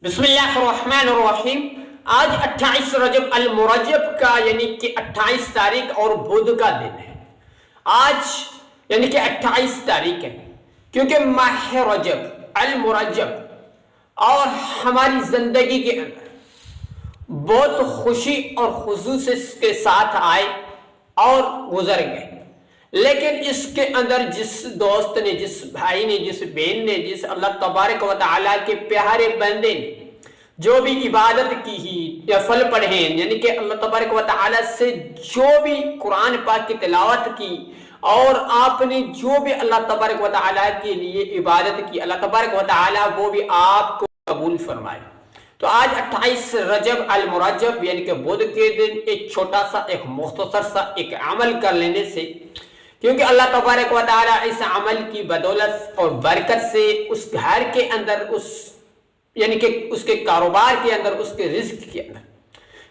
بسم اللہ الرحمن الرحیم۔ آج 28 رجب المرجب کا یعنی کہ 28 تاریخ اور بدھ کا دن ہے۔ آج یعنی کہ 28 تاریخ ہے کیونکہ ماہ رجب المرجب اور ہماری زندگی کے اندر بہت خوشی اور خصوص کے ساتھ آئے اور گزر گئے، لیکن اس کے اندر جس دوست نے، جس بھائی نے، جس بہن نے، جس اللہ تبارک و تعالیٰ کے پیارے بندے نے جو بھی عبادت کی ہی یا فل پڑھیں، یعنی کہ اللہ تبارک و تعالیٰ سے جو بھی قرآن پاک کی تلاوت کی اور آپ نے جو بھی اللہ تبارک و تعالیٰ کے لیے عبادت کی، اللہ تبارک و تعالیٰ وہ بھی آپ کو قبول فرمائے۔ تو آج 28 رجب المرجب یعنی کہ بدھ کے دن ایک چھوٹا سا، ایک مختصر سا ایک عمل کر لینے سے، کیونکہ اللہ تبارک و تعالیٰ اس عمل کی بدولت اور برکت سے اس گھر کے اندر، اس یعنی کہ اس کے کاروبار کے اندر، اس کے رزق کے اندر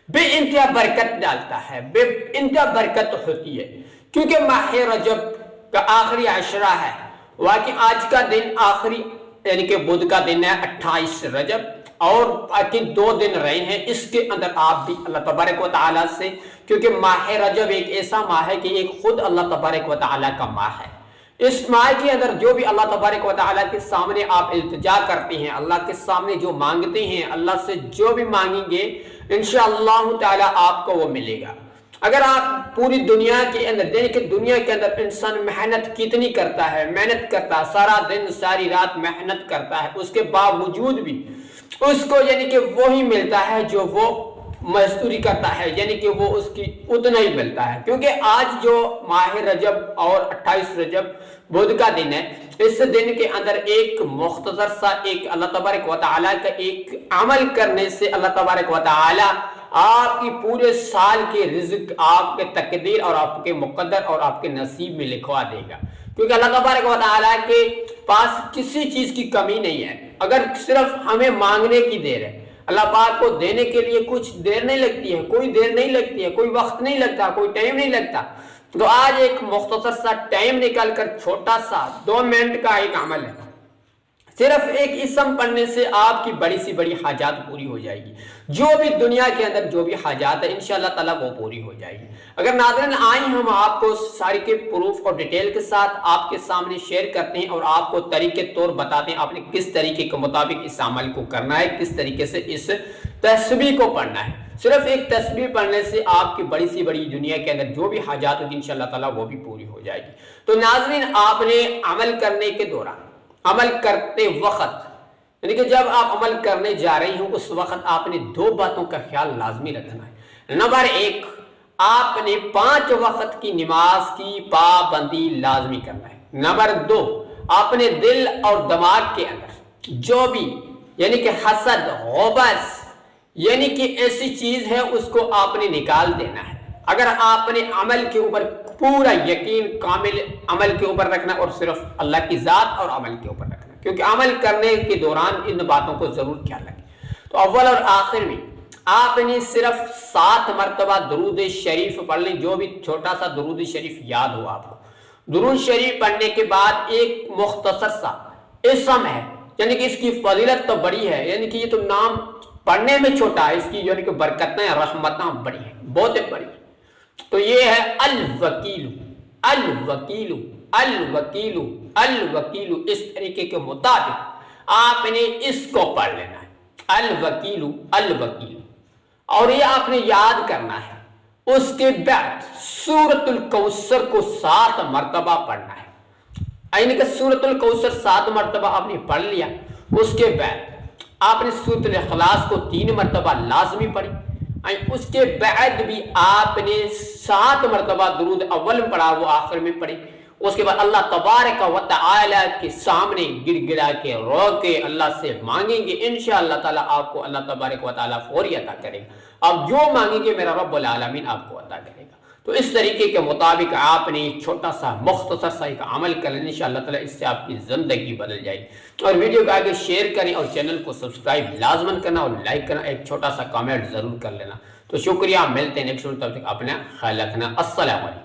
بے انتہا برکت ڈالتا ہے، بے انتہا برکت ہوتی ہے، کیونکہ ماہ رجب کا آخری عشرہ ہے۔ واقعی آج کا دن آخری یعنی کہ بدھ کا دن ہے 28 رجب، اور باقی 2 دن رہے ہیں۔ اس کے اندر آپ بھی اللہ تبارک و تعالیٰ سے، کیونکہ ماہ رجب ایک ایسا ماہ ہے کہ ایک خود اللہ تبارک و تعالیٰ کا ماہ ہے۔ اس ماہ کے اندر جو بھی اللہ تبارک و تعالیٰ کے سامنے آپ التجا کرتے ہیں، اللہ کے سامنے جو مانگتے ہیں، اللہ سے جو بھی مانگیں گے انشاءاللہ تعالیٰ آپ کو وہ ملے گا۔ اگر آپ پوری دنیا کے اندر دیکھیں کہ دنیا کے اندر انسان محنت کتنی کرتا ہے، محنت کرتا ہے، سارا دن ساری رات محنت کرتا ہے، اس کے باوجود بھی اس کو یعنی کہ وہی ملتا ہے جو وہ مزدوری کرتا ہے، یعنی کہ وہ اس کی اتنا ہی ملتا ہے۔ کیونکہ آج جو ماہ رجب اور 28 رجب بدھ کا دن ہے، اس دن کے اندر ایک مختصر سا ایک اللہ تبارک و تعالیٰ کا ایک عمل کرنے سے اللہ تبارک و تعالیٰ آپ کی پورے سال کے رزق، آپ کے تقدیر اور آپ کے مقدر اور آپ کے نصیب میں لکھوا دے گا، کیونکہ اللہ تبارک و تعالیٰ کے پاس کسی چیز کی کمی نہیں ہے۔ اگر صرف ہمیں مانگنے کی دیر ہے، اللہ پاک کو دینے کے لیے کچھ دیر نہیں لگتی ہے، کوئی دیر نہیں لگتی ہے، کوئی وقت نہیں لگتا، کوئی ٹائم نہیں لگتا۔ تو آج ایک مختصر سا ٹائم نکال کر چھوٹا سا 2 منٹ کا ایک عمل ہے، صرف ایک اسم پڑھنے سے آپ کی بڑی سی بڑی حاجات پوری ہو جائے گی۔ جو بھی دنیا کے اندر جو بھی حاجات ہے انشاءاللہ تعالیٰ وہ پوری ہو جائے گی۔ اگر ناظرین آئیں، ہم آپ کو ساری کے پروف اور ڈیٹیل کے ساتھ آپ کے سامنے شیئر کرتے ہیں اور آپ کو طریقے طور بتاتے ہیں آپ نے کس طریقے کے مطابق اس عمل کو کرنا ہے، کس طریقے سے اس تسبیح کو پڑھنا ہے۔ صرف ایک تسبیح پڑھنے سے آپ کی بڑی سی بڑی دنیا کے اندر جو بھی حاجات ہوگی انشاءاللہ تعالیٰ وہ بھی پوری ہو جائے گی۔ تو ناظرین، آپ نے عمل کرنے کے دوران، عمل کرتے وقت، یعنی کہ جب آپ عمل کرنے جا رہی ہوں اس وقت آپ نے 2 باتوں کا خیال لازمی رکھنا ہے۔ نمبر 1، آپ نے 5 وقت کی نماز کی پابندی لازمی کرنا ہے۔ نمبر 2، آپ نے دل اور دماغ کے اندر جو بھی یعنی کہ حسد، غبط یعنی کہ ایسی چیز ہے اس کو آپ نے نکال دینا ہے۔ اگر آپ نے عمل کے اوپر پورا یقین کامل عمل کے اوپر رکھنا اور صرف اللہ کی ذات اور عمل کے اوپر رکھنا، کیونکہ عمل کرنے کے دوران ان باتوں کو ضرور خیال رکھیں۔ تو اول اور آخر میں آپ نے صرف 7 مرتبہ درود شریف پڑھ لیں، جو بھی چھوٹا سا درود شریف یاد ہو آپ کو۔ درود شریف پڑھنے کے بعد ایک مختصر سا اسم ہے، یعنی کہ اس کی فضیلت تو بڑی ہے، یعنی کہ یہ تو نام پڑھنے میں چھوٹا ہے، اس کی یعنی کہ برکتیں رحمتیں بڑی ہیں، بہت بڑی ہیں۔ تو یہ ہے الوکیل، الوکیل، الوکیل، الوکیل۔ اس طریقے کے مطابق آپ نے اس کو پڑھ لینا ہے، الوکیل، الوکیل، اور یہ آپ نے یاد کرنا ہے۔ اس کے بعد سورۃ الکوثر کو 7 مرتبہ پڑھنا ہے، یعنی کہ سورۃ الکوثر 7 مرتبہ آپ نے پڑھ لیا۔ اس کے بعد آپ نے سورۃ الاخلاص کو 3 مرتبہ لازمی پڑھی، اس کے بعد بھی آپ نے 7 مرتبہ درود اول پڑھا، وہ آخر میں پڑھی۔ اس کے بعد اللہ تبارک و تعالیٰ کے سامنے گڑ گڑا کے رو کے اللہ سے مانگیں گے، انشاءاللہ تعالیٰ آپ کو اللہ تبارک و تعالیٰ فوری عطا کرے گا۔ آپ جو مانگیں گے میرا رب العالمین آپ کو عطا کرے گا۔ تو اس طریقے کے مطابق آپ نے ایک چھوٹا سا مختصر سا ایک عمل کریں، انشاءاللہ تعالیٰ اس سے آپ کی زندگی بدل جائے گی۔ اور ویڈیو کو آگے شیئر کریں اور چینل کو سبسکرائب لازماً کرنا اور لائک کرنا، ایک چھوٹا سا کامنٹ ضرور کر لینا۔ تو شکریہ، ملتے ہیں نیکسٹ ویڈیو، تب تک اپنا خیال رکھنا۔ السلام علیکم۔